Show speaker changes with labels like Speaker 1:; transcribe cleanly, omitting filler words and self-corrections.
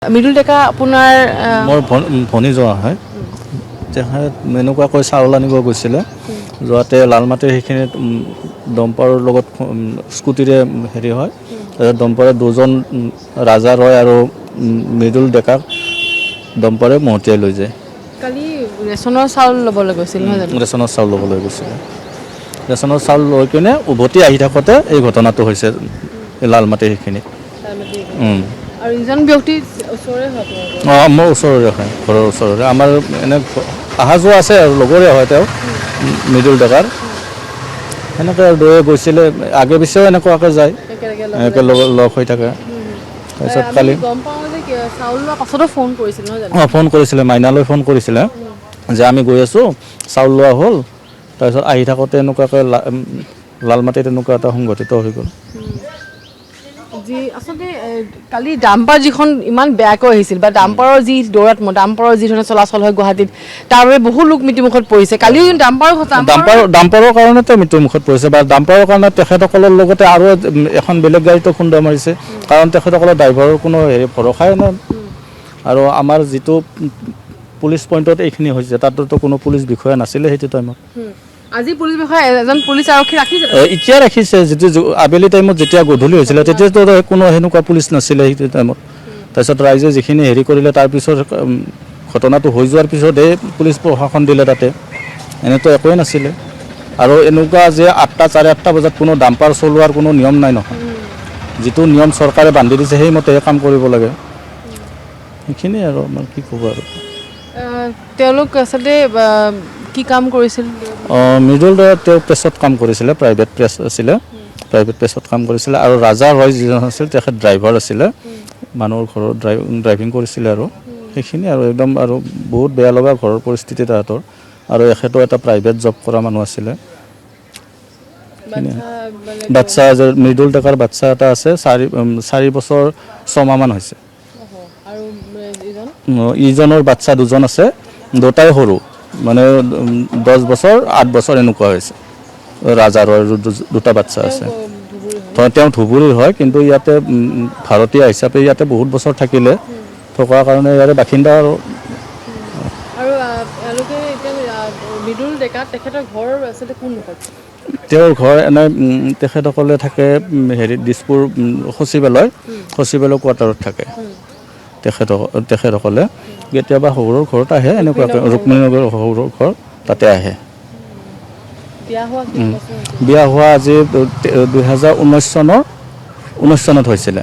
Speaker 1: মৃদুল ডেকা আপোনাৰ
Speaker 2: মোৰ ভনী যোৱা হয় তেখেত এনেকুৱাকৈ চাউল আনিব গৈছিলে যোৱাতে লালমাটিৰ সেইখিনিত দম্পাৰৰ লগত স্কুটিৰে হেৰি হয় দম্পাৰে দুজন ৰাজা ৰয় আৰু মৃদুল ডেকাক দম্পাৰে মহতিয়াই লৈ যায়।
Speaker 1: কালি ৰেচনৰ চাউল ল'বলৈ গৈছিল নহয় জানো?
Speaker 2: ৰেচনৰ চাউল ল'বলৈ গৈছিলে। ৰেচনৰ চাউল লৈ কিনে উভতি আহি থাকোঁতে এই ঘটনাটো হৈছে লালমাটিৰ সেইখিনিত।
Speaker 1: আৰু ইজন ব্যক্তি ওচৰৰে হয় আপোনালোকৰ?
Speaker 2: অঁ মোৰ ওচৰৰে হয়, ঘৰৰ ওচৰৰে। আমাৰ এনে অহা যোৱা আছে আৰু লগৰে হয় তেওঁ মৃদুল ডেকাৰ। সেনেকৈ আৰু দুয়ে গৈছিলে, আগে পিছেও এনেকুৱাকৈ যায়, একেলগে লগ হৈ থাকে। তাৰপিছত
Speaker 1: আমি
Speaker 2: কালি
Speaker 1: গম পাওঁ যে চাউল লোৱাৰ পাছতো ফোন কৰিছিল নহয় জানো?
Speaker 2: অঁ ফোন কৰিছিলে, মাইনালৈ ফোন কৰিছিলে যে আমি গৈ আছোঁ, চাউল লোৱা হ'ল। তাৰপিছত আহি থাকোঁতে এনেকুৱাকৈ লালমাটিত এনেকুৱা এটা সংঘটিত হৈ গ'ল।
Speaker 1: যি আচলতে কালি ডাম্পাৰ যিখন ইমান বেয়াকৈ আহিছিল বা ডাম্পাৰৰ যি দৌৰাত ডাম্পাৰৰ যি ধৰণে চলাচল হয় গুৱাহাটীত, তাৰ বাবে বহু লোক মৃত্যুমুখত পৰিছে। কালিও
Speaker 2: ডাম্পাৰৰ কাৰণতে মৃত্যুমুখত পৰিছে বা ডাম্পাৰৰ কাৰণে তেখেতসকলৰ লগতে আৰু এখন বেলেগ গাড়ীতো খুন্দা মাৰিছে। কাৰণ তেখেতসকলৰ ড্ৰাইভাৰৰ কোনো হেৰি ভৰসাই নাই। আৰু আমাৰ যিটো পুলিচ পইণ্টত এইখিনি হৈছে তাততো কোনো পুলিচ বিষয়া নাছিলে সেইটো টাইমত।
Speaker 1: আজি পুলিচ বিষয়া এজন পুলিচ আৰক্ষী ৰাখিছে?
Speaker 2: এতিয়া ৰাখিছে, যিটো আবেলি টাইমত যেতিয়া গধূলি হৈছিলে তেতিয়াতো কোনো সেনেকুৱা পুলিচ নাছিলে সেইটো টাইমত। তাৰপিছত ৰাইজে যিখিনি হেৰি কৰিলে তাৰপিছত ঘটনাটো হৈ যোৱাৰ পিছতহে পুলিচ প্ৰশাসন দিলে তাতে, এনেতো একোৱেই নাছিলে। আৰু এনেকুৱা যে 8টা, 8:30 বজাত কোনো ডাম্পাৰ চলোৱাৰ কোনো নিয়ম নাই নহয়। যিটো নিয়ম চৰকাৰে বান্ধি দিছে সেইমতেহে কাম কৰিব লাগে। সেইখিনিয়ে আৰু আমাৰ কি ক'ব আৰু।
Speaker 1: তেওঁলোক আচলতে কি কাম কৰিছিল?
Speaker 2: মৃদুল ডেকা তেওঁ প্ৰেছত কাম কৰিছিলে, প্ৰাইভেট প্ৰেছ আছিলে। প্ৰাইভেট প্ৰেছত কাম কৰিছিলে। আৰু ৰাজা ৰয় যিজন আছিল তেখেত ড্ৰাইভাৰ আছিলে, মানুহৰ ঘৰত ড্ৰাইভিং কৰিছিলে আৰু সেইখিনি আৰু একদম আৰু বহুত বেয়া লগা ঘৰৰ পৰিস্থিতি তাহাঁতৰ। আৰু এখেতো এটা প্ৰাইভেট জব কৰা মানুহ আছিলে। বাচ্ছা মৃদুল ডেকাৰ বাচ্ছা এটা আছে, 4 বছৰ 6 মাহমান হৈছে। ইজনৰ বাচ্ছা 2জন আছে, দুটাই সৰু, মানে 10 বছৰ 8 বছৰ এনেকুৱা হৈছে। ৰাজা ৰয়ৰ 2টা বাচ্ছা আছে। তেওঁ ধুবুৰীৰ হয়, কিন্তু ইয়াতে ভাৰতীয় হিচাপে ইয়াতে বহুত বছৰ থাকিলে, থকাৰ কাৰণে ইয়াৰে বাসিন্দা আৰু।
Speaker 1: এওঁলোকে এতিয়া মৃদুল ডেকা তেখেতৰ ঘৰ আচলতে কোনডোখৰত?
Speaker 2: তেওঁৰ ঘৰ এনে তেখেতসকলে থাকে দিছপুৰ সচিবালয় কোৱাৰ্টাৰত থাকে তেখেতসকলে। কেতিয়াবা শহুৰৰ ঘৰত আহে, এনেকুৱাকৈ ৰুক্মিণীনগৰ শহুৰৰ ঘৰ তাতে আহে। বিয়া হোৱা আজি 2019 চনত হৈছিলে।